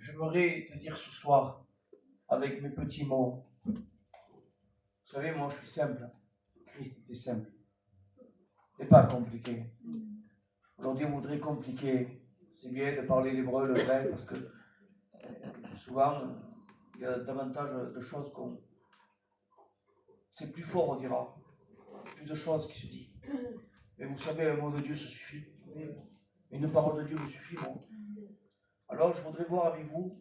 J'aimerais te dire ce soir, avec mes petits mots, vous savez, moi je suis simple. Christ était simple. C'est pas compliqué. Aujourd'hui, on voudrait compliquer. C'est bien de parler l'hébreu, le grec, parce que souvent, il y a davantage de choses qu'on... C'est plus fort, on dira. Plus de choses qui se disent. Mais vous savez, un mot de Dieu, ça suffit. Une parole de Dieu me suffit, moi. Alors, je voudrais voir avec vous,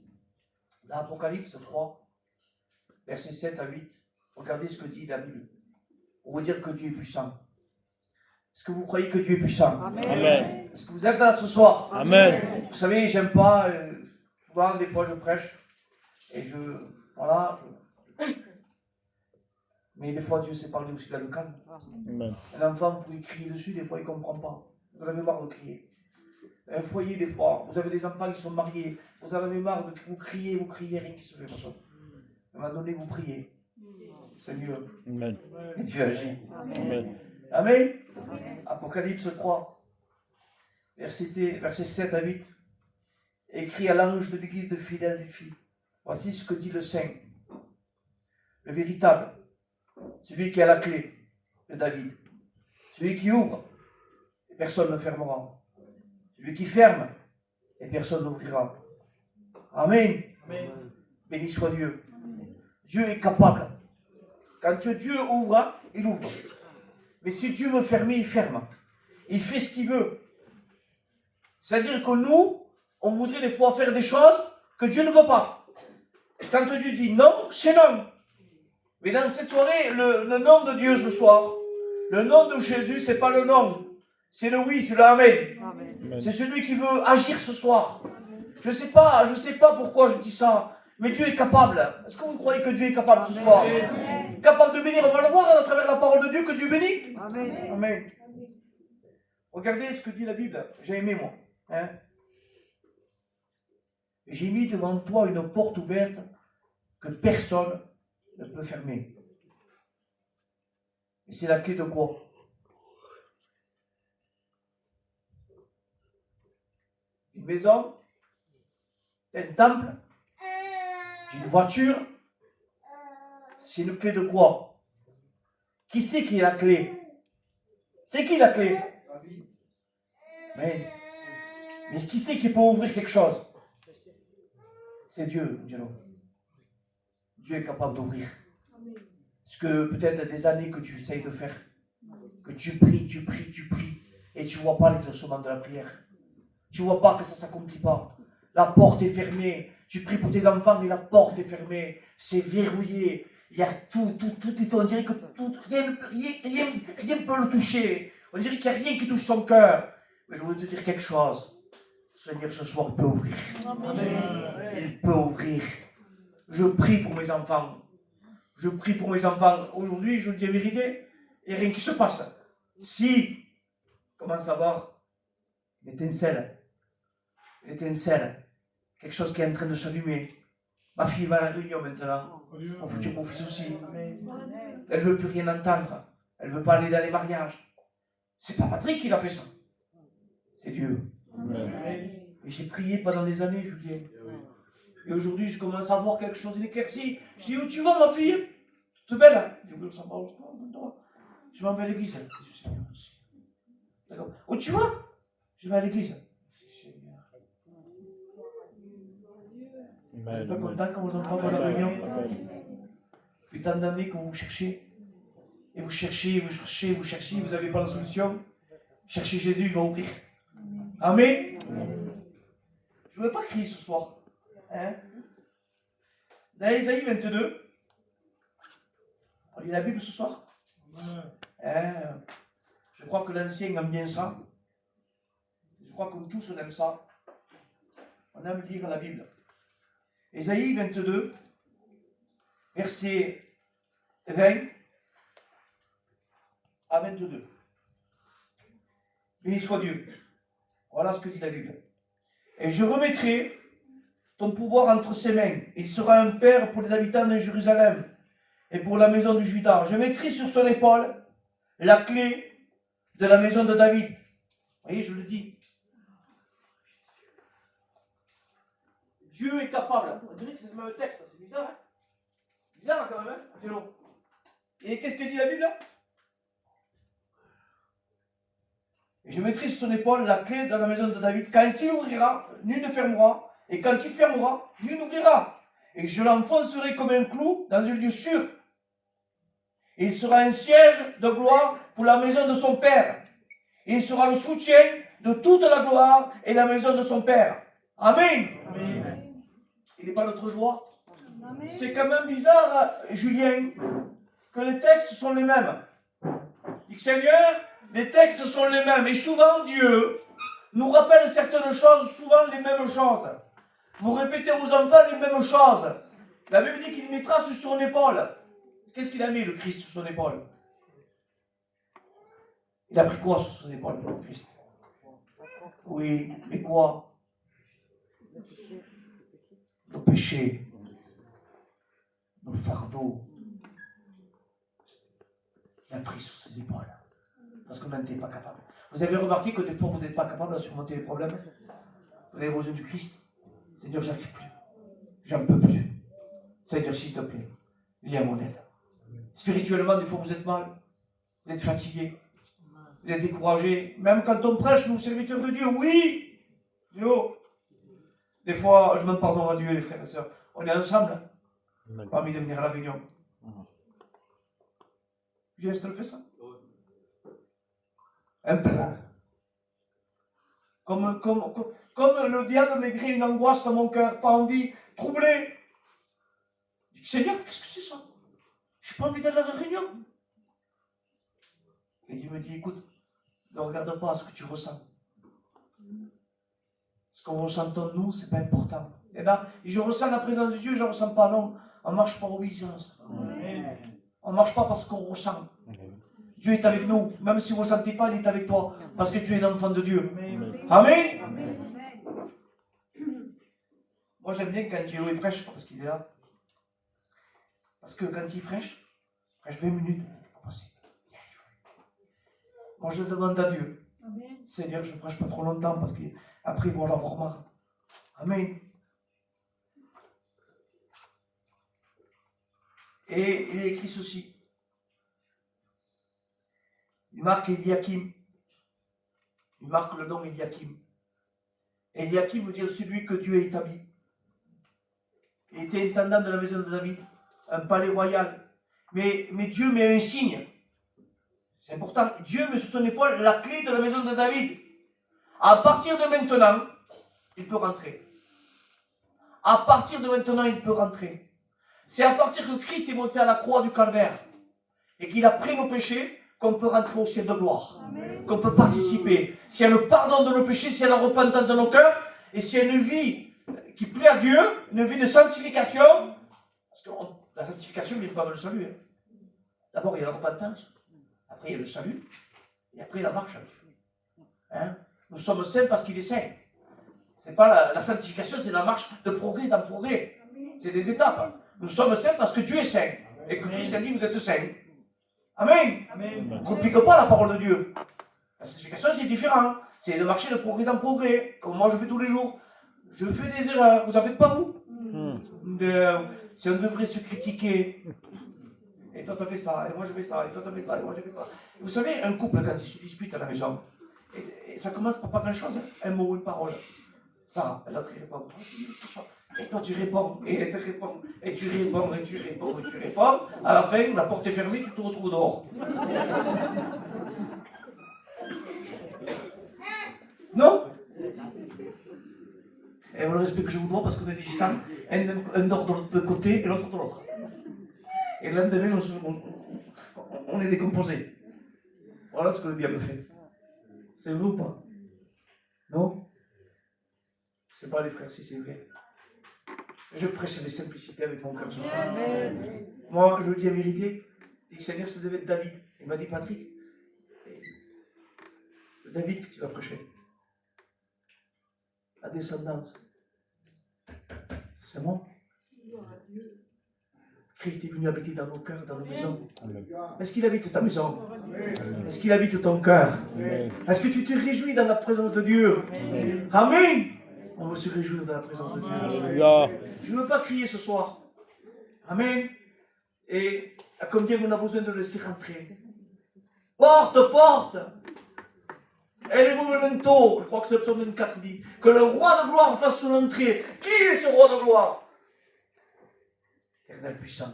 dans Apocalypse 3, versets 7 à 8. Regardez ce que dit la Bible. Pour vous dire que Dieu est puissant. Est-ce que vous croyez que Dieu est puissant? Amen. Est-ce que vous êtes là ce soir? Amen. Vous savez, j'aime pas, souvent, des fois, je prêche, et mais des fois, Dieu sait parler aussi dans le calme. Amen. Un enfant, vous pouvez crier dessus, des fois, il ne comprend pas. Vous en avez marre de crier. Un foyer, des fois, vous avez des enfants qui sont mariés, vous en avez marre de vous criez, rien qui se fait, machin. À un moment donné, vous priez. C'est mieux. Amen. Et Dieu agit. Amen. Amen. Apocalypse 3, versets 7 à 8. Écrit à l'ange de l'église de Philadelphie. Voici ce que dit le Saint, le véritable, celui qui a la clé de David, celui qui ouvre et personne ne fermera, celui qui ferme et personne n'ouvrira. Amen. Amen. Béni soit Dieu. Dieu est capable. Quand Dieu ouvre, il ouvre. Mais si Dieu veut fermer, il ferme. Il fait ce qu'il veut. C'est-à-dire que nous, on voudrait des fois faire des choses que Dieu ne veut pas. Quand Dieu dit non, c'est non. Mais dans cette soirée, le nom de Dieu ce soir, le nom de Jésus, c'est pas le nom. C'est le oui, c'est le Amen. Amen. C'est celui qui veut agir ce soir. Je sais pas pourquoi je dis ça, mais Dieu est capable. Est-ce que vous croyez que Dieu est capable ce soir? Amen. Capable de bénir, on va le voir à travers la parole de Dieu que Dieu bénit. Amen. Amen. Regardez ce que dit la Bible. J'ai aimé moi. J'ai mis devant toi une porte ouverte que personne ne peut fermer. Et c'est la clé de quoi? Une maison, un temple, une voiture. C'est une clé de quoi? Qui c'est qui a la clé? C'est qui la clé? Mais qui c'est qui peut ouvrir quelque chose? C'est Dieu, Angelo. Dieu est capable d'ouvrir. Parce que peut-être des années que tu essayes de faire, que tu pries, et tu ne vois pas l'exaucement de la prière. Tu ne vois pas que ça ne s'accomplit pas. La porte est fermée. Tu pries pour tes enfants, mais la porte est fermée. C'est verrouillé. Il y a tout est, on dirait que rien ne peut le toucher. On dirait qu'il n'y a rien qui touche son cœur. Mais je veux te dire quelque chose. Seigneur, ce soir, il peut ouvrir. Amen. Il peut ouvrir. Je prie pour mes enfants. Je prie pour mes enfants. Aujourd'hui, je vous dis la vérité, il n'y a rien qui se passe. Si, comment savoir? L'étincelle. Quelque chose qui est en train de s'allumer. Ma fille va à la réunion maintenant. Mon futur beau-fils aussi. Elle ne veut plus rien entendre. Elle ne veut pas aller dans les mariages. C'est pas Patrick qui l'a fait ça. C'est Dieu. Et j'ai prié pendant des années, Julien. Et aujourd'hui, je commence à voir quelque chose d'éclairci. Je dis, où tu vas, ma fille? Toute belle. Je m'en vais à l'église. D'accord. Où tu vas? Je vais à l'église. Vous n'êtes pas content quand vous entendez la réunion? Depuis tant d'années que vous cherchez. Et vous cherchez, vous n'avez pas la solution. Cherchez Jésus, il va ouvrir. Amen. Je ne veux pas crier ce soir. Dans Ésaïe 22, on lit la Bible ce soir. Je crois que l'ancien aime bien ça. Je crois que nous tous on aime ça. On aime lire la Bible. Ésaïe 22, verset 20 à 22. Béni soit Dieu. Voilà ce que dit la Bible. Et je remettrai ton pouvoir entre ses mains. Il sera un père pour les habitants de Jérusalem et pour la maison de Juda. Je mettrai sur son épaule la clé de la maison de David. Vous voyez, je le dis. Dieu est capable. On dirait que c'est le même texte, c'est bizarre, hein? Bizarre quand même, hein, Angelo. Et qu'est-ce que dit la Bible? Et je mettrai sur son épaule la clé de la maison de David. Quand il ouvrira, nul ne fermera. Et quand il fermera, nul n'ouvrira. Et je l'enfoncerai comme un clou dans un lieu sûr. Et il sera un siège de gloire pour la maison de son Père. Et il sera le soutien de toute la gloire et la maison de son Père. Amen. Amen. Il n'est pas notre joie. Amen. C'est quand même bizarre, Julien, que les textes sont les mêmes. Dit que Seigneur, les textes sont les mêmes. Et souvent, Dieu nous rappelle certaines choses, souvent les mêmes choses. Vous répétez aux enfants les mêmes choses. La Bible dit qu'il mettra sur son épaule. Qu'est-ce qu'il a mis, le Christ, sur son épaule? Il a pris quoi sur son épaule, le Christ? Oui, mais quoi? Nos péchés, nos fardeaux. Il a pris sur ses épaules. Parce qu'on n'en était pas capable. Vous avez remarqué que des fois, vous n'êtes pas capable de surmonter les problèmes? Vous avez besoin du Christ? Seigneur, j'arrive plus. J'en peux plus. Seigneur, s'il te plaît, viens à mon aide. Spirituellement, des fois, vous êtes mal. Vous êtes fatigué. Vous êtes découragé. Même quand on prêche, nous, serviteurs de Dieu, oui! Yo. Des fois, je demande pardon à Dieu, les frères et sœurs. On est ensemble. Hein? Pas envie de venir à la réunion. Viens, je te le fais ça. Un peu. Comme le diable mettrait une angoisse dans mon cœur, pas envie, troublé. Je dis, Seigneur, qu'est-ce que c'est ça? Je n'ai pas envie d'aller à la réunion. Et Dieu me dit, écoute, ne regarde pas ce que tu ressens. Ce qu'on ressent en nous, ce n'est pas important. Et là, je ressens la présence de Dieu, je ne la ressens pas, non. On ne marche pas par obéissance. On ne marche pas parce qu'on ressent. Dieu est avec nous. Même si vous ne sentez pas, il est avec toi. Parce que tu es un enfant de Dieu. Amen. Amen. Moi, j'aime bien quand Dieu prêche, parce qu'il est là. Parce que quand il prêche 20 minutes, il va passer. Moi, je demande à Dieu. Amen. Seigneur, je ne prêche pas trop longtemps, parce qu'après, ils vont en avoir marre. Amen. Et il est écrit ceci. Il marque Eliakim. Il marque le nom Eliakim. Eliakim veut dire celui que Dieu a établi. Il était intendant de la maison de David, un palais royal. Mais Dieu met un signe. C'est important. Dieu met sur son épaule la clé de la maison de David. À partir de maintenant, il peut rentrer. À partir de maintenant, il peut rentrer. C'est à partir que Christ est monté à la croix du calvaire et qu'il a pris nos péchés qu'on peut rentrer au ciel de gloire. Amen. Qu'on peut participer. S'il y a le pardon de nos péchés, s'il y a la repentance de nos cœurs, et s'il y a une vie qui plaît à Dieu, une vie de sanctification, parce que la sanctification ne vient pas avec le salut. Hein. D'abord, il y a la repentance, après il y a le salut, et après la marche. Hein? Nous sommes saints parce qu'il est saint. C'est pas la sanctification, c'est la marche de progrès en progrès. C'est des étapes. Nous sommes saints parce que Dieu est saint, et que Christ a dit vous êtes saints. Amen. Amen. On ne complique pas la parole de Dieu. La sanctification, c'est différent. C'est de marcher de progrès en progrès, comme moi je fais tous les jours. Je fais des erreurs, vous en faites pas vous? Si on devrait se critiquer, et toi tu as fait ça, et moi je fais ça, et toi tu as fait ça, et moi je fais ça. Vous savez, un couple quand il se dispute à la maison, et ça commence par pas grand chose, hein, un mot, une parole. Ça, l'autre il répond. Et toi tu réponds, et elle te répond, et tu réponds, et tu réponds, et tu réponds. À la fin, la porte est fermée, tu te retrouves dehors. Non? Et on le respect que je vous dois parce qu'on est des gitans, un dort de côté et l'autre de l'autre. Et le lendemain, on est décomposé. Voilà ce que le diable fait. C'est vrai ou pas? Non? C'est pas les frères, si c'est vrai. Je prêche avec simplicité avec mon cœur ce soir. Moi, je vous dis la vérité. Je dis que Seigneur, ça devait être David. Il m'a dit, Patrick, David que tu vas prêcher. La descendance. C'est moi. Christ est venu habiter dans nos cœurs, dans nos maisons. Est-ce qu'il habite ta maison? Est-ce qu'il habite ton cœur? Est-ce que tu te réjouis dans la présence de Dieu? Amen. On veut se réjouir dans la présence de Dieu. Alléluia. Je ne veux pas crier ce soir. Amen. Et à combien on a besoin de laisser rentrer. Porte, porte. Et le momento, je crois que c'est le psaume 24 dit, que le roi de gloire fasse son entrée. Qui est ce roi de gloire? Éternel puissant.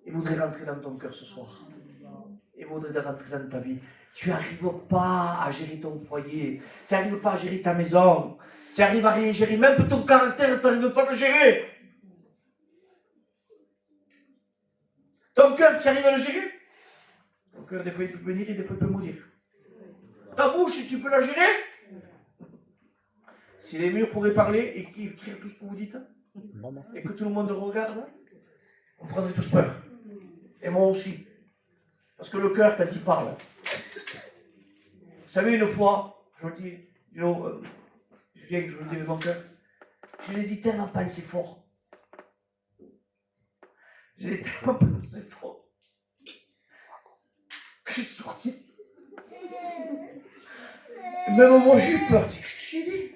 Il voudrait rentrer dans ton cœur ce soir. Il voudrait rentrer dans ta vie. Tu n'arrives pas à gérer ton foyer. Tu n'arrives pas à gérer ta maison. Tu n'arrives à rien gérer. Même ton caractère, tu n'arrives pas à le gérer. Ton cœur, tu arrives à le gérer? Ton cœur, des fois, il peut bénir et des fois, il peut maudire. Ta bouche, tu peux la gérer? Si les murs pourraient parler et écrire tout ce que vous dites, et que tout le monde regarde, on prendrait tous peur. Et moi aussi. Parce que le cœur, quand il parle. Vous savez, une fois, je vous dis, je viens que je vous dis de mon cœur, je les ai tellement pensé fort. Je les ai tellement pensé fort. Que je suis sorti. Et même moi, j'ai eu peur. Qu'est-ce que j'ai dit?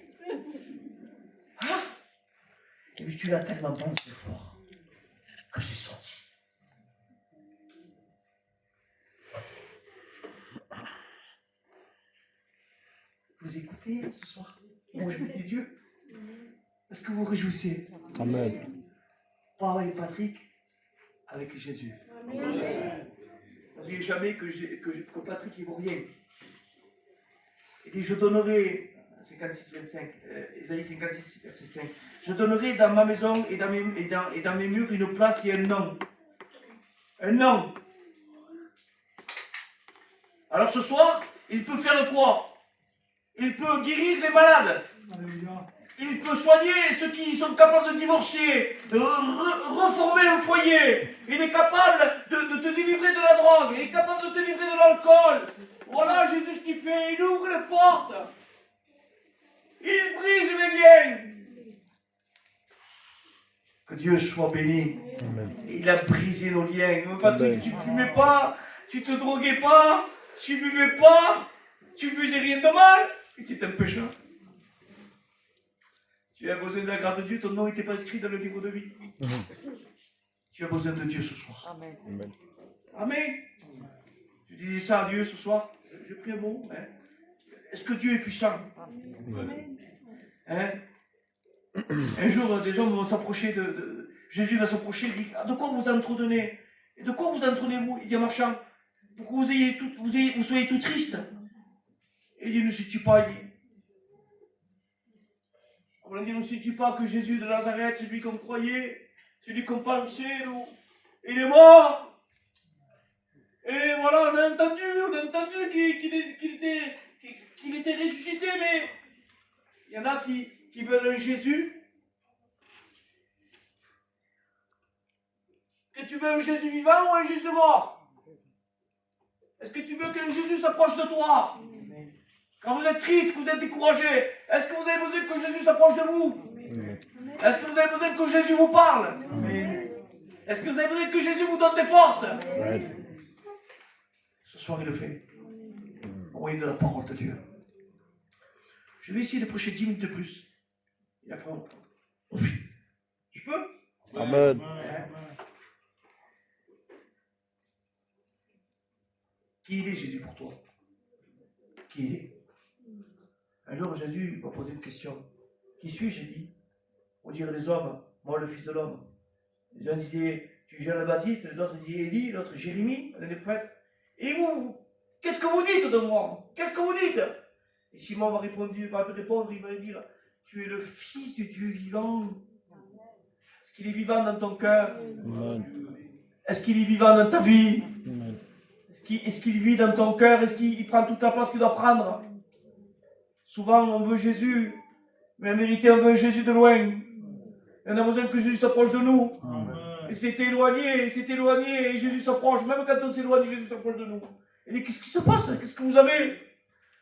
Ah. Et puis tu l'as tellement pensé fort que je suis sorti. Vous écoutez ce soir? Moi, je me dis Dieu. Est-ce que vous vous réjouissez? Amen. Pas avec Patrick, avec Jésus. N'oubliez jamais que Patrick, il vaut rien. Il dit, je donnerai, 56-25, Ésaïe 56, verset 5, je donnerai dans ma maison et dans mes murs une place et un nom. Un nom. Alors ce soir, il peut faire quoi? Il peut guérir les malades. Il peut soigner ceux qui sont capables de divorcer, de reformer un foyer. Il est capable de te délivrer de la drogue. Il est capable de te délivrer de l'alcool. Voilà Jésus ce qu'il fait. Il ouvre les portes. Il brise les liens. Que Dieu soit béni. Amen. Il a brisé nos liens. Patrick, tu ne fumais pas, tu te droguais pas, tu buvais pas, tu faisais rien de mal. Et tu es un pécheur. Tu as besoin de la grâce de Dieu, ton nom n'était pas inscrit dans le livre de vie. Tu as besoin de Dieu ce soir. Amen. Amen. Tu disais ça à Dieu ce soir. Je prie un mot. Hein? Est-ce que Dieu est puissant? Hein? Un jour, des hommes vont s'approcher Jésus va s'approcher, il dit, de quoi vous entretenez? Et de quoi vous entretenez-vous? Il dit, marchand, pour que vous soyez tout triste. Et il dit, ne sais-tu pas? Il dit, on dit, ne sais-tu pas que Jésus de Nazareth, celui qu'on croyait, celui qu'on pensait, il est mort. Et voilà, on a entendu qu'il était ressuscité, mais il y en a qui veulent un Jésus. Que tu veux un Jésus vivant ou un Jésus mort? Est-ce que tu veux qu'un Jésus s'approche de toi? Quand vous êtes triste, que vous êtes découragé, est-ce que vous avez besoin que Jésus s'approche de vous? Est-ce que vous avez besoin que Jésus vous parle? Est-ce que vous avez besoin que Jésus vous donne des forces? Ce soir, il le fait. Envoyez de la parole de Dieu. Je vais essayer de prêcher 10 minutes de plus. Et après, on finit. Je peux? Amen. Qui il est, Jésus, pour toi? Qui il est? Un jour, Jésus m'a posé une question. Qui suis-je? J'ai dit. On dirait des hommes, moi le fils de l'homme. Les uns disaient, tu es Jean le Baptiste, les autres disaient Élie, l'autre Jérémie, l'un des prophètes. Et vous, qu'est-ce que vous dites de moi? Qu'est-ce que vous dites? Et Simon va répondre, il va dire, tu es le fils du Dieu vivant. Est-ce qu'il est vivant dans ton cœur? Est-ce qu'il est vivant dans ta vie? Est-ce qu'il vit dans ton cœur? Est-ce qu'il prend toute la place qu'il doit prendre? Souvent, on veut Jésus, mais en vérité, on veut Jésus de loin. Et on a besoin que Jésus s'approche de nous. Et c'est éloigné, et Jésus s'approche. Même quand on s'éloigne, Jésus s'approche de nous. Et dit, qu'est-ce qui se passe? Qu'est-ce que vous avez?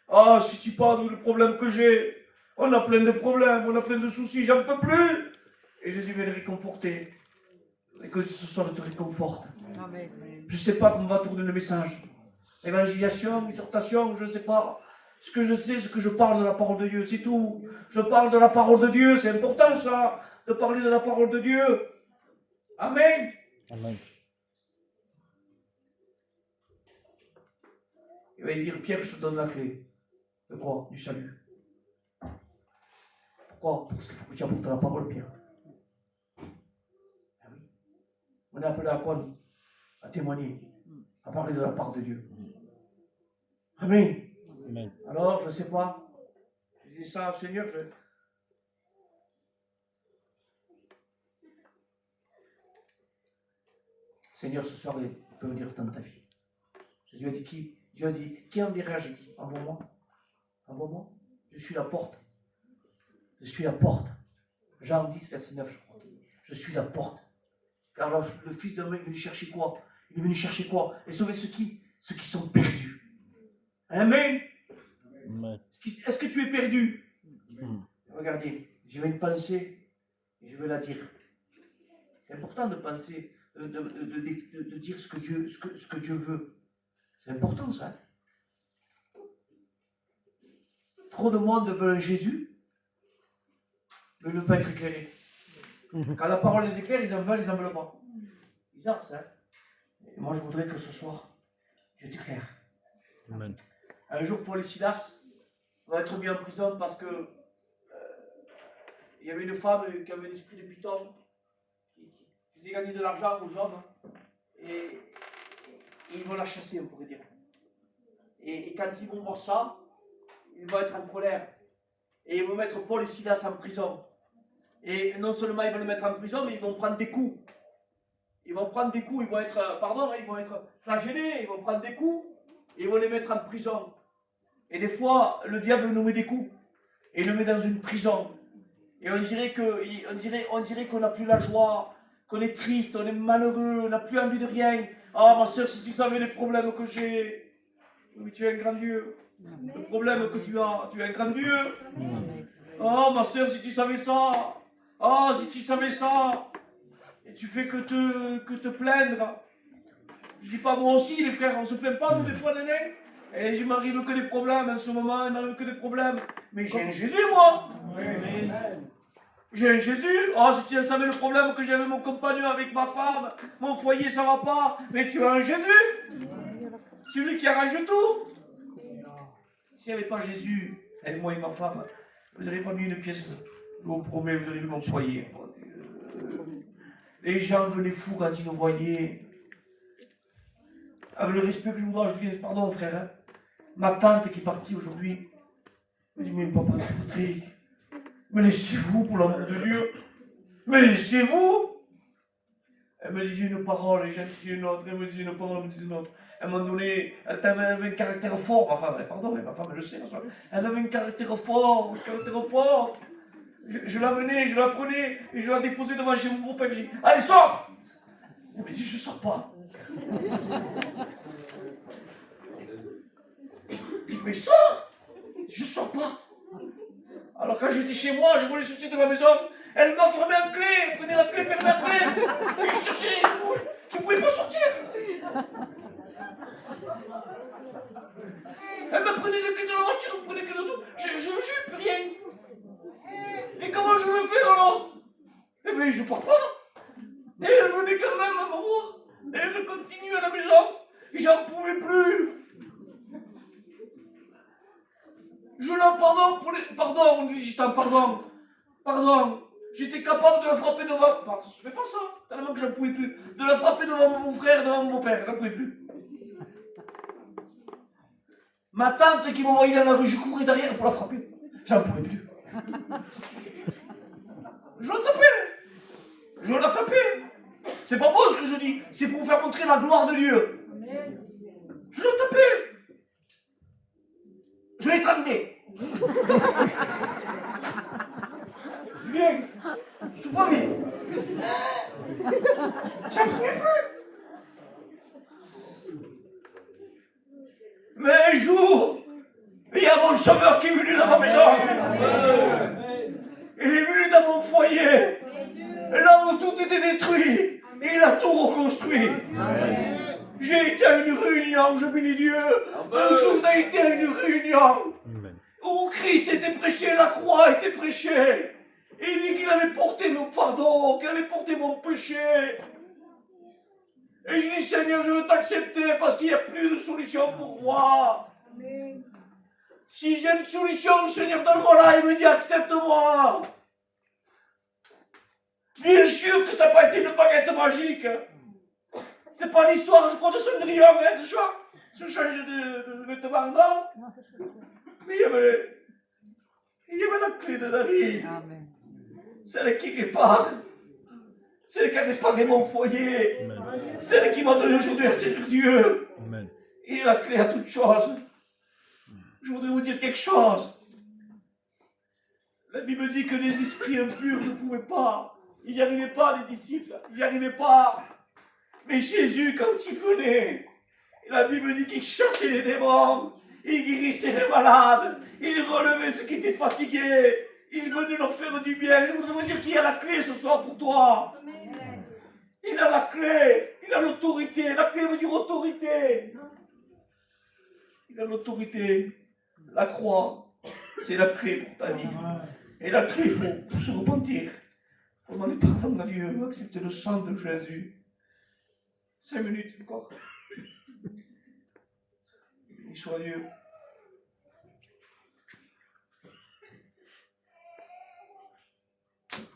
Ah, si tu parles du problème que j'ai, on a plein de problèmes, on a plein de soucis, j'en peux plus. Et Jésus vient le réconforter. Et que ce soir, il te réconforte. Je ne sais pas comment va tourner le message. Évangélisation, exhortation, je ne sais pas. Ce que je sais, c'est que je parle de la parole de Dieu, c'est tout. Je parle de la parole de Dieu, c'est important ça, de parler de la parole de Dieu. Amen. Amen. Il va dire, Pierre, je te donne la clé. De quoi? Du salut. Pourquoi? Parce qu'il faut que tu apportes la parole, Pierre. Ah oui. On est appelé à quoi, nous? À témoigner, à parler de la part de Dieu. Amen. Amen. Alors, je ne sais pas. Je dis ça au Seigneur. Seigneur, ce soir, il peut me dire tant de ta vie. Jésus a dit qui? Dieu a dit, qui enverra? J'ai dit, envoie-moi. Envoie-moi. Je suis la porte. Je suis la porte. Jean 10, verset 9, je crois. Je suis la porte. Car le Fils de l'homme est venu chercher quoi? Il est venu chercher quoi? Et sauver ceux qui sont perdus. Amen. Amen. Est-ce que tu es perdu? Regardez, j'ai une pensée et je vais la dire. C'est important de penser, de dire ce que Dieu veut. C'est important ça. Trop de monde veut un Jésus, mais ne veut pas être éclairé. Quand la parole les éclaire, ils en veulent pas. Bizarre ça. Et moi je voudrais que ce soir, Dieu t'éclaire. Amen. Un jour, Paul et Silas vont être mis en prison parce que il y avait une femme qui avait l'esprit de Python, qui faisait gagner de l'argent aux hommes, et ils vont la chasser, on pourrait dire. Et quand ils vont voir ça, ils vont être en colère. Et ils vont mettre Paul et Silas en prison. Et non seulement ils vont le mettre en prison, mais ils vont prendre des coups. Ils vont prendre des coups, ils vont être flagellés, ils vont prendre des coups, et ils vont les mettre en prison. Et des fois, le diable nous met des coups, et il nous met dans une prison. Et on dirait qu'on n'a plus la joie, qu'on est triste, on est malheureux, on n'a plus envie de rien. Ah, ma soeur, si tu savais les problèmes que j'ai. Oui, tu es un grand Dieu. Le problème que tu es un grand Dieu. Oh, ma soeur, si tu savais ça. Ah, si tu savais ça. Et tu fais que te plaindre. Je dis pas moi aussi, les frères, on se plaint pas, nous, des fois, néné. Et il m'arrive que des problèmes en ce moment, il m'arrive que des problèmes. Mais j'ai un Jésus, moi. J'ai un Jésus. Oh, si tu savais le problème que j'ai avec mon compagnon, avec ma femme, mon foyer, ça va pas. Mais tu as un Jésus. Celui qui arrange tout. S'il n'y avait pas Jésus, et moi et ma femme, vous n'auriez pas mis une pièce. Je vous promets, vous auriez vu mon foyer. Les gens venaient fous quand ils nous voyaient. Avec le respect que je vous dois, je dis, pardon frère. Hein. Ma tante qui est partie aujourd'hui, me dit, mais papa Patrick, mais laissez-vous pour l'amour de Dieu. Mais laissez-vous. Elle me disait une parole, et j'en disais une autre, elle me disait une parole, elle me disait une autre. À un moment donné, elle avait un caractère fort, ma femme, pardon, mais ma femme, elle le sait, elle avait un caractère fort, Je l'amenais, je la prenais, et je la déposais devant chez mon père, je dis, allez, sors. Elle me dit, je sors pas. Je dis, mais sors. Je sors pas. Alors quand j'étais chez moi, je voulais sortir de ma maison, elle m'a fermé en clé, prenait la clé, fermait la clé, et je cherchais, je ne pouvais pas sortir. Elle me prenait les clés de la voiture, elle me prenait les clés de tout, je n'ai plus rien. Et comment je le fais alors? Eh bien je pars pas. Et elle venait quand même à me voir, et elle continue à la maison, et j'en pouvais plus. Je la pardonne pour les... Pardon, on lui dit, pardon. J'étais capable de la frapper devant... Enfin, ça se fait pas ça, tellement que j'en pouvais plus. De la frapper devant mon frère, devant mon père, j'en pouvais plus. Ma tante qui m'envoyait dans la rue, je courais derrière pour la frapper. J'en pouvais plus. Je la tapais. C'est pas beau ce que je dis, c'est pour vous faire montrer la gloire de Dieu. Je la tapais. Je l'ai étranglé. Julien, je te promets. J'en pouvais plus. Mais un jour, il y a mon sauveur qui est venu dans ma maison. Il est venu dans mon foyer. Là où tout était détruit, il a tout reconstruit. J'ai été à une réunion, je bénis Dieu. Un jour, on a été à une réunion. où Christ était prêché, la croix était prêchée. Et il dit qu'il avait porté mon fardeau, qu'il avait porté mon péché. Et je dis, Seigneur, je veux t'accepter parce qu'il n'y a plus de solution pour moi. Si j'ai une solution, Seigneur, donne-moi là. Il me dit, accepte-moi. Bien sûr que ça n'a pas été une baguette magique. C'est pas l'histoire, je crois, de Cendrillon, hein, ce soir. Se changer de vêtements, non. Mais il y avait la clé de David. Amen. Celle qui répare. Celle qui a réparé mon foyer. Amen. Celle qui m'a donné aujourd'hui à servir Dieu. Amen. Il est la clé à toute chose. Je voudrais vous dire quelque chose. La Bible dit que les esprits impurs ne pouvaient pas. Ils n'y arrivaient pas, les disciples. Ils n'y arrivaient pas. Mais Jésus, quand il venait, la Bible dit qu'il chassait les démons. Il guérissait les malades. Il relevait ceux qui étaient fatigués. Il venait leur faire du bien. Je voudrais vous dire qu'il a la clé ce soir pour toi. Il a la clé. Il a l'autorité. La clé veut dire autorité. Il a l'autorité. La croix, c'est la clé pour ta vie. Et la clé, il faut se repentir. Il faut demander pardon à Dieu. Accepter le sang de Jésus. 5 minutes encore. Béni soit Dieu.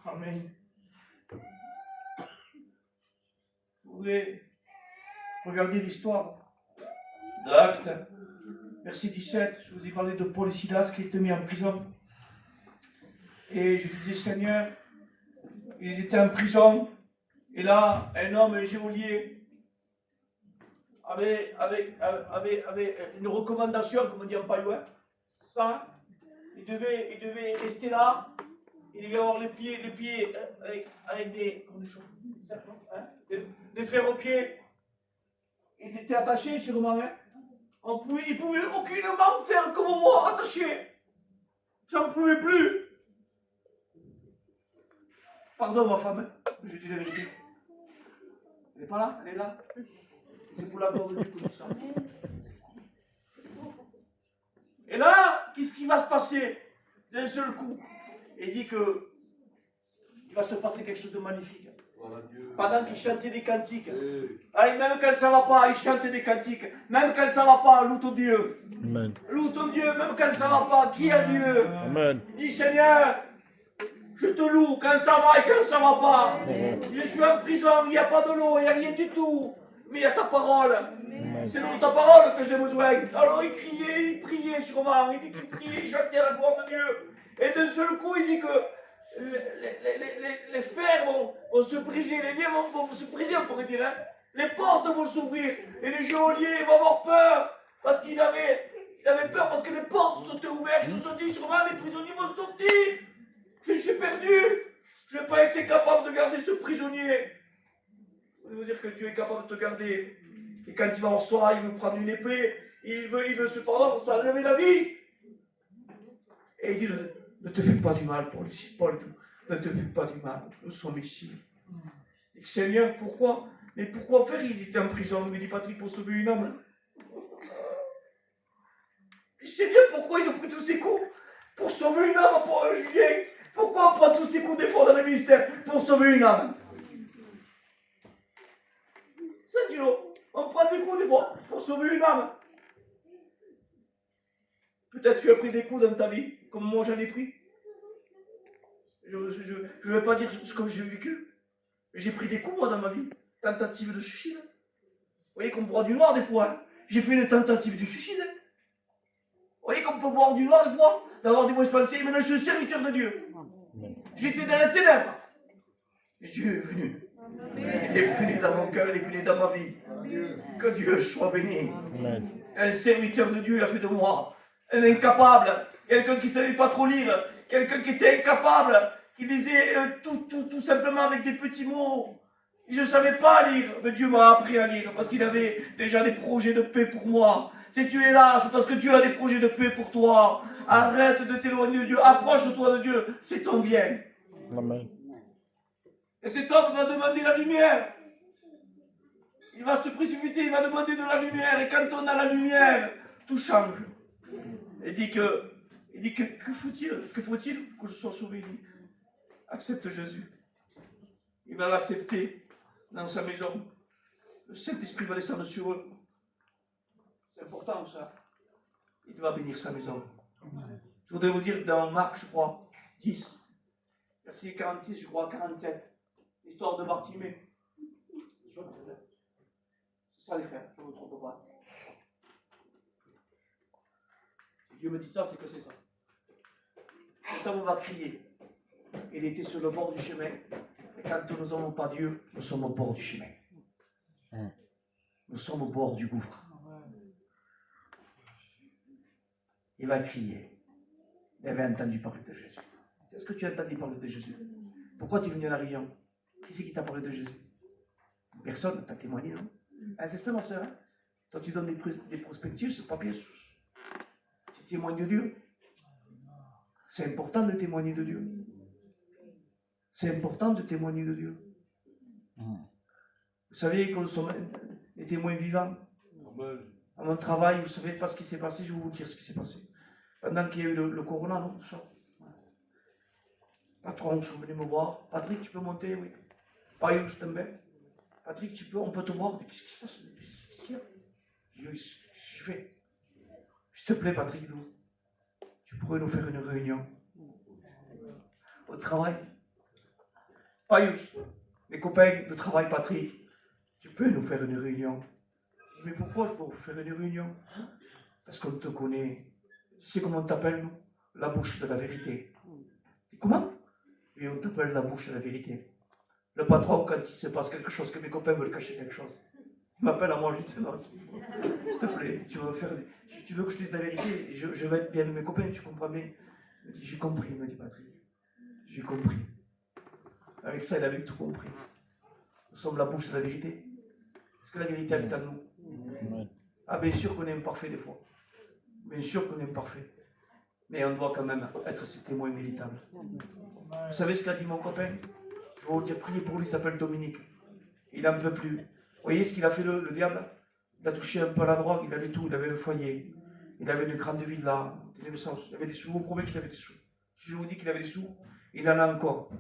Amen. Vous voudrais regarder l'histoire d'Actes, verset 17. Je vous ai parlé de Paul et Silas qui étaient mis en prison. Et je disais, Seigneur, ils étaient en prison. Et là, un homme géolier avait une recommandation, comme on dit en paillouin. Ça, il devait rester là. Il devait avoir les pieds avec des fers aux pieds. Ils étaient attachés sûrement. Hein. Ils ne pouvaient aucunement faire comme moi, attachés. J'en pouvais plus. Pardon ma femme, je dis la vérité. Elle n'est pas là, elle est là. C'est pour la gloire de Dieu que je dis ça. Et là, qu'est-ce qui va se passer d'un seul coup? Il dit que il va se passer quelque chose de magnifique. Pendant qu'il chantait des cantiques. Allez, même quand ça ne va pas, il chante des cantiques. Même quand ça ne va pas, loue ton Dieu. Amen. Loue ton Dieu, même quand ça ne va pas. Qui a Dieu? Amen. Dis Seigneur, je te loue quand ça va et quand ça ne va pas. Je suis en prison, il n'y a pas de l'eau, il n'y a rien du tout. Mais il y a ta parole. C'est de ta parole que j'ai besoin. Alors il criait, il priait sûrement. Il dit qu'il priait, il chantait à la gloire de Dieu. Et d'un seul coup, il dit que les fers vont se briser, les liens vont se briser, on pourrait dire. Hein. Les portes vont s'ouvrir. Et les geôliers vont avoir peur. Parce qu'il avait peur, parce que les portes sont ouvertes. Ils se sont dit, sûrement, les prisonniers vont sortir. Je suis perdu. Je n'ai pas été capable de garder ce prisonnier. Ça veut dire que Dieu est capable de te garder. Et quand il va en soi, il veut prendre une épée. Il veut se pardonner, ça enlever la vie. Et il dit, ne te fais pas du mal, Paul, ne te fais pas du mal, nous sommes ici. Et Seigneur, pourquoi? Mais pourquoi faire? Il était en prison, me dit Patrick, pour sauver une âme. Seigneur, pourquoi ils ont pris tous ces coups? Pour sauver une âme, pour Julien. Pourquoi on prend tous ces coups des fois dans le ministère? Pour sauver une âme. C'est Dieu, on prend des coups des fois pour sauver une âme. Peut-être tu as pris des coups dans ta vie, comme moi j'en ai pris. Je ne vais pas dire ce que j'ai vécu. Mais j'ai pris des coups moi dans ma vie. Tentative de suicide. Vous voyez qu'on boit du noir des fois. Hein. J'ai fait une tentative de suicide. Hein. Vous voyez qu'on peut boire du noir des fois, d'avoir des mauvaises pensées. Maintenant je suis serviteur de Dieu. J'étais dans la ténèbre. Et Dieu est venu. Il est venu dans mon cœur, il est venu dans ma vie. Que Dieu soit béni. Amen. Un serviteur de Dieu, il a fait de moi un incapable, quelqu'un qui ne savait pas trop lire, quelqu'un qui était incapable, qui lisait tout simplement avec des petits mots. Je ne savais pas lire, mais Dieu m'a appris à lire parce qu'il avait déjà des projets de paix pour moi. Si tu es là, c'est parce que Dieu a des projets de paix pour toi. Arrête de t'éloigner de Dieu, approche-toi de Dieu, c'est ton bien. Amen. Et cet homme va demander la lumière. Il va se précipiter, il va demander de la lumière. Et quand on a la lumière, tout change. Il dit que Il dit, que faut-il que je sois sauvé? Il dit, accepte Jésus. Il va l'accepter dans sa maison. Le Saint-Esprit va descendre sur eux. C'est important ça. Il va bénir sa maison. Je voudrais vous dire dans Marc, je crois, 10, verset 46, je crois, 47, l'histoire de Bartimée. C'est ça les frères, je ne me trompe pas. Si Dieu me dit ça, c'est que c'est ça. Quand on va crier, il était sur le bord du chemin. Et quand nous n'avons pas Dieu, nous sommes au bord du chemin. Nous sommes au bord du gouffre. Il va crier. Il avait entendu parler de Jésus. Est-ce que tu as entendu parler de Jésus? Pourquoi tu es venu à la réunion? Qui c'est qui t'a parlé de Jésus? Personne, t'as témoigné, non? Ah, c'est ça, ma soeur. Hein? Toi, tu donnes des prospectus, des papiers. Tu témoignes de Dieu. C'est important de témoigner de Dieu. C'est important de témoigner de Dieu. Vous savez que nous sommes des témoins vivants. À mon travail, vous savez pas ce qui s'est passé, je vais vous dire ce qui s'est passé. Pendant qu'il y a eu le corona, non? Patron, sont venus me voir. Patrick, tu peux monter? Oui. Pareil, je t'aime bien. Patrick, on peut te voir? Qu'est-ce qui se passe? Qu'est-ce qu'il y a? Je dis, oui, qu'est-ce que tu fais? S'il te plaît, Patrick, tu pourrais nous faire une réunion au travail? Payus, mes copains de travail, Patrick, tu peux nous faire une réunion? Je dis, mais pourquoi je peux vous faire une réunion? Parce qu'on te connaît. Tu sais comment on t'appelle, nous? La bouche de la vérité. Et comment? Et on t'appelle la bouche de la vérité. Le patron, quand il se passe quelque chose, que mes copains veulent cacher quelque chose, il m'appelle à moi, je dis, non, s'il te plaît, tu veux que je te dise la vérité? Je vais être bien avec mes copains, tu comprends bien? Il me dit, j'ai compris, me dit Patrick. J'ai compris. Avec ça, il avait tout compris. Nous sommes la bouche de la vérité. Est-ce que la vérité habite en nous? Ah, bien sûr qu'on est imparfait des fois. Bien sûr qu'on est imparfait. Mais on doit quand même être ses témoins véritables. Vous savez ce qu'a dit mon copain? Je vais vous dire, priez pour lui, il s'appelle Dominique. Il n'en peut plus. Vous voyez ce qu'il a fait le diable? Il a touché un peu à la drogue, il avait tout, il avait le foyer. Il avait une grande villa, il avait des sous, vous prouvez qu'il avait des sous. Si je vous dis qu'il avait des sous, il en a encore.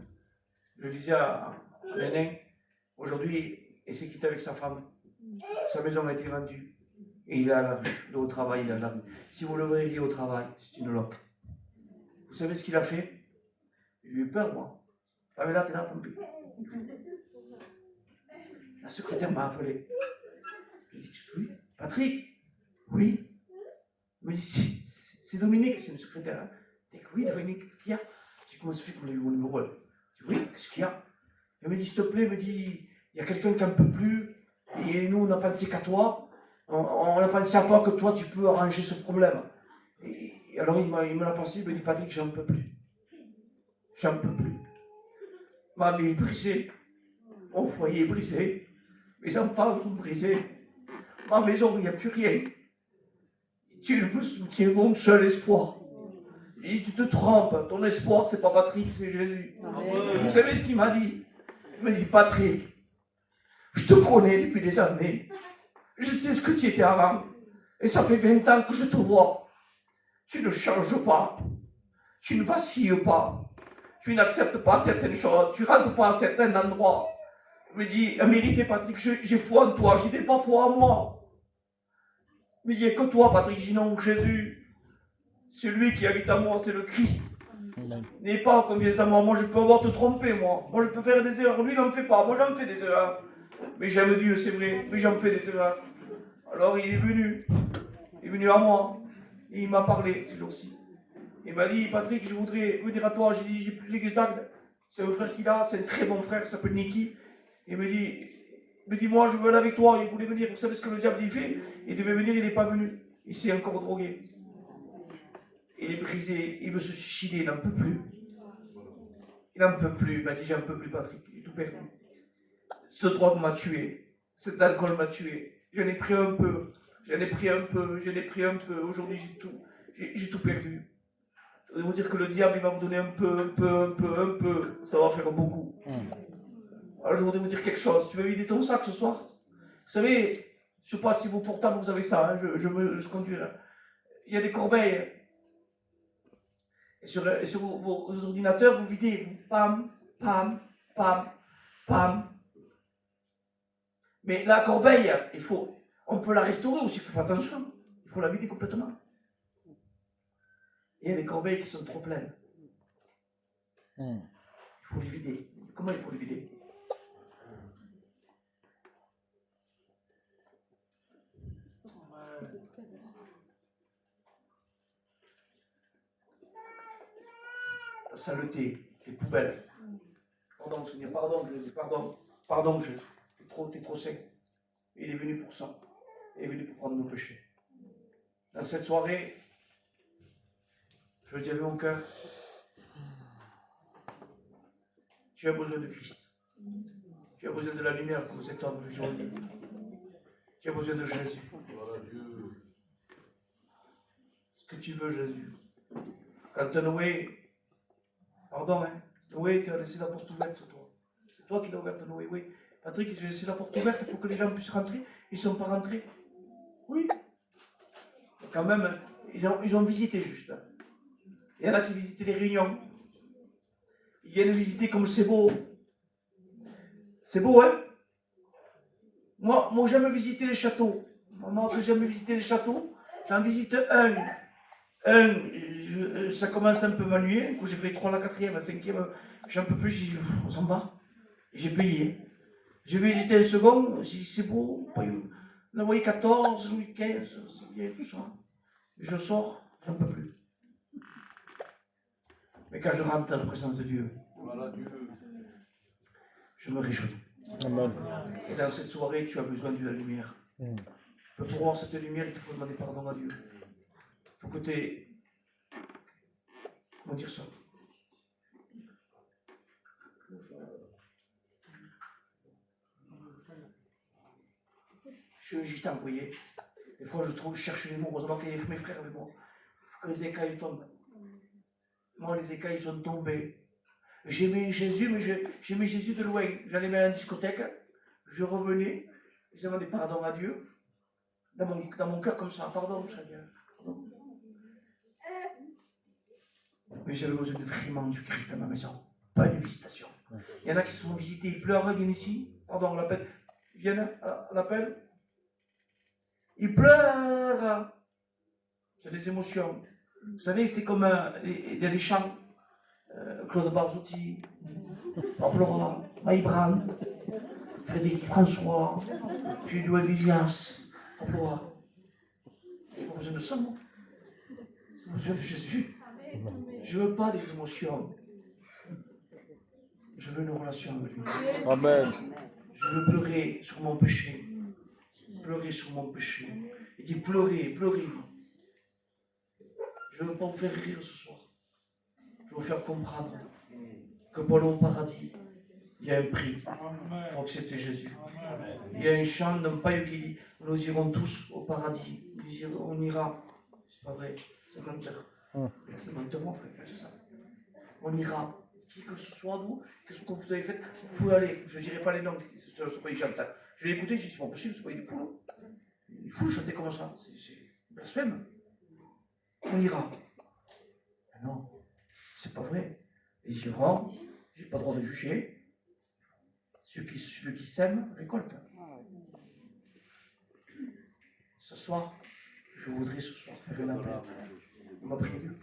Je le disais à Nénin, aujourd'hui, il s'est quitté avec sa femme. Sa maison a été vendue. Et il est à la rue. Il est au travail, il est à la rue. Si vous le verriez au travail, c'est une loque. Vous savez ce qu'il a fait? J'ai eu peur, moi. Ah, mais là, t'es là, tant pis. La secrétaire m'a appelé. Je lui ai dit, oui, Patrick? Oui. Il me dit, c'est Dominique, c'est une secrétaire. Hein. Je dis, oui, Dominique, qu'est-ce qu'il y a? Je dis, comment ça fait qu'on a eu mon numéro? Je dis, oui, qu'est-ce qu'il y a? Il me dit, s'il te plaît, il y a quelqu'un qui n'en peut plus. Et nous, on a pensé qu'à toi. On a pensé à toi que toi, tu peux arranger ce problème. Et alors, il me l'a pensé, il me dit, Patrick, j'en peux plus. J'en peux plus. Ma vie est brisée. Mon foyer est brisé. Mes enfants sont brisés. Ma maison, il n'y a plus rien. Tu me soutiens, mon seul espoir. Et tu te trompes. Ton espoir, c'est pas Patrick, c'est Jésus. Vous savez ce qu'il m'a dit? Il m'a dit, Patrick, je te connais depuis des années. Je sais ce que tu étais avant. Et ça fait 20 ans que je te vois. Tu ne changes pas. Tu ne vacilles pas. Tu n'acceptes pas certaines choses. Tu ne rentres pas à certains endroits. Il me dit, en vérité, Patrick, j'ai foi en toi. Je n'ai pas foi en moi. Il me dit, que toi, Patrick, j'ai non, Jésus. Celui qui habite en moi, c'est le Christ. N'est pas comme des amants. Moi, je peux avoir te tromper, moi. Moi, je peux faire des erreurs. Lui, il n'en fait pas. Moi, j'en fais des erreurs. Mais j'aime Dieu, c'est vrai. Mais j'en fais des erreurs. Alors, il est venu. Il est venu à moi. Et il m'a parlé ces jours-ci. Il m'a dit, Patrick, je voudrais venir à toi. J'ai dit, j'ai plus d'Agde. C'est un frère qu'il a. C'est un très bon frère. Il s'appelle Niki. Il me dit, moi, je veux aller avec toi. Il voulait venir. Vous savez ce que le diable il fait? Il devait venir, il n'est pas venu. Il s'est encore drogué. Il est brisé. Il veut se suicider. Il n'en peut plus. Il n'en peut plus. Il m'a dit, j'en peux plus, Patrick. J'ai tout perdu. Cette drogue m'a tué. Cet alcool m'a tué. J'en ai pris un peu. Aujourd'hui, j'ai tout perdu. Je vais vous dire que le diable, il va vous donner un peu. Ça va faire beaucoup. Alors, je voudrais vous dire quelque chose. Tu veux vider ton sac ce soir? Vous savez, je ne sais pas si vous, portable, vous avez ça. Hein, je conduis. Il y a des corbeilles. Et sur vos ordinateurs, vous videz. Vous, pam, pam, pam, pam. Mais la corbeille, on peut la restaurer aussi, il faut faire attention. Il faut la vider complètement. Il y a des corbeilles qui sont trop pleines. Il faut les vider. Comment il faut les vider? Ta saleté, tes poubelles. Pardon, Seigneur, pardon, Jésus. T'es trop saint. Il est venu pour ça. Il est venu pour prendre nos péchés. Dans cette soirée, je veux dire avec mon cœur, tu as besoin de Christ. Tu as besoin de la lumière comme cet homme le jour dit. Tu as besoin de Jésus. Ce que tu veux, Jésus. Quand Noé, pardon, Noé, tu as laissé la porte ouverte, toi. C'est toi qui l'as ouverte, Noé, oui. Patrick, j'ai laissé la porte ouverte pour que les gens puissent rentrer. Ils ne sont pas rentrés. Oui. Mais quand même, ils ont visité juste. Il y en a qui visitaient les réunions. Ils viennent visiter comme c'est beau. C'est beau, hein? Moi j'aime visiter les châteaux. Moi que j'aime visiter les châteaux, j'en visite un. Ça commence un peu m'ennuyer. Du coup, j'ai fait 3, la 4e, la 5e. J'en peux plus, j'ai dit, on s'en bat. J'ai payé. J'ai visité un second, j'ai dit, c'est beau. Louis XIV, Louis XV, c'est bien tout ça. Et je sors, j'en peux plus. Mais quand je rentre dans la présence de Dieu, je me réjouis. Amen. Et dans cette soirée, tu as besoin de la lumière. Pour voir cette lumière, il te faut demander pardon à Dieu. Il faut que tu aies... Comment dire ça? Je suis un gitan, vous voyez. Des fois, je cherche les mots. Heureusement qu'il y a mes frères avec moi. Il faut que les écailles tombent. Moi, les écailles sont tombées. J'aimais Jésus, mais j'aimais Jésus de loin. J'allais à la discothèque, je revenais, je demandais pardon à Dieu. Dans mon cœur, comme ça, pardon, Seigneur. Pardon. Mais j'avais besoin de vraiment du Christ dans ma maison. Pas une visitation. Il y en a qui se font visiter, ils pleurent, ils viennent ici. Pardon, on l'appelle. Ils viennent à l'appel. Ils pleurent. C'est des émotions. Vous savez, c'est comme il y a des chants. Claude Barzotti, Pablo Maïbrand, Frédéric François, Julio Iglesias, Pablo. J'ai pas besoin de ça, moi. J'ai besoin de Jésus. Je ne veux pas des émotions. Je veux une relation avec lui. Amen. Je veux pleurer sur mon péché. Pleurer sur mon péché. Il dit pleurer, pleurer. Je ne veux pas vous faire rire ce soir. Je veux vous faire comprendre que pour aller au paradis, il y a un prix. Il faut accepter Jésus. Il y a un chant d'un paille qui dit nous irons tous au paradis. On ira. C'est pas vrai. C'est menteur. C'est menteur, mon frère. C'est ça. On ira. Qui que ce soit, nous, qu'est-ce que vous avez fait, vous pouvez aller. Je ne dirai pas les noms, ce ne sont pas des chanteurs. Je l'ai écouté, j'ai dit c'est pas possible, c'est pas des poules. Il faut chanter comme ça. C'est blasphème. On ira. Mais non, c'est pas vrai. Ils iront, j'ai pas le droit de juger. Ceux qui sèment récoltent. Ce soir, je voudrais ce soir faire un appel. On m'a prié Dieu.